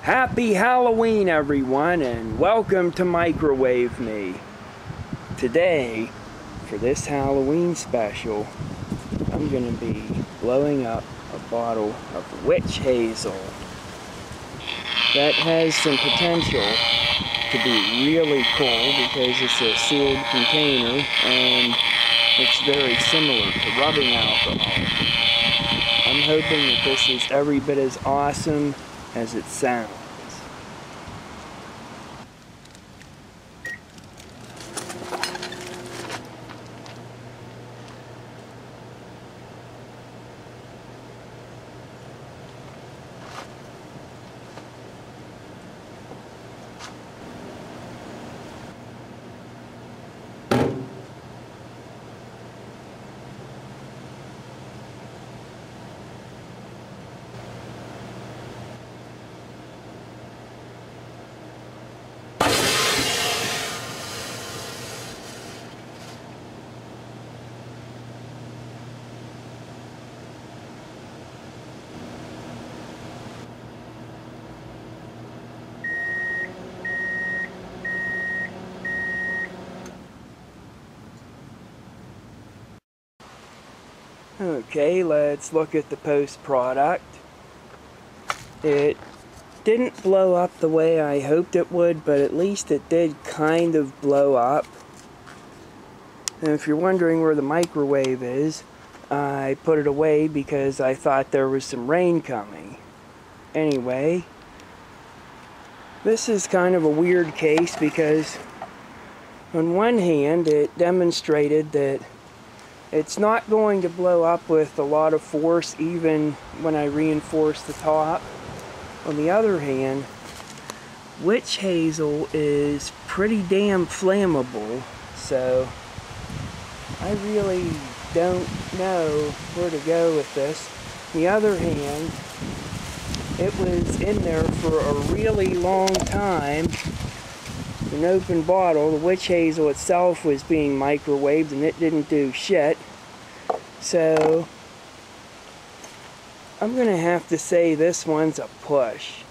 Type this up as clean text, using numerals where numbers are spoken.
Happy Halloween, everyone, and welcome to Microwave Me. Today, for this Halloween special, I'm going to be blowing up a bottle of Witch-hazel that has some potential to be really cool because it's a sealed container and it's very similar to rubbing alcohol. I'm hoping that this is every bit as awesome as it sounds. Okay, let's look at the post product. It didn't blow up the way I hoped it would, but at least it did kind of blow up. And if you're wondering where the microwave is, I put it away because I thought there was some rain coming. Anyway, this is kind of a weird case because on one hand it demonstrated that it's not going to blow up with a lot of force even when I reinforce the top. On the other hand, Witch-hazel is pretty damn flammable, so I really don't know where to go with this. On the other hand, it was in there for a really long time. An open bottle. The Witch-hazel itself was being microwaved and it didn't do shit. So I'm gonna have to say this one's a push.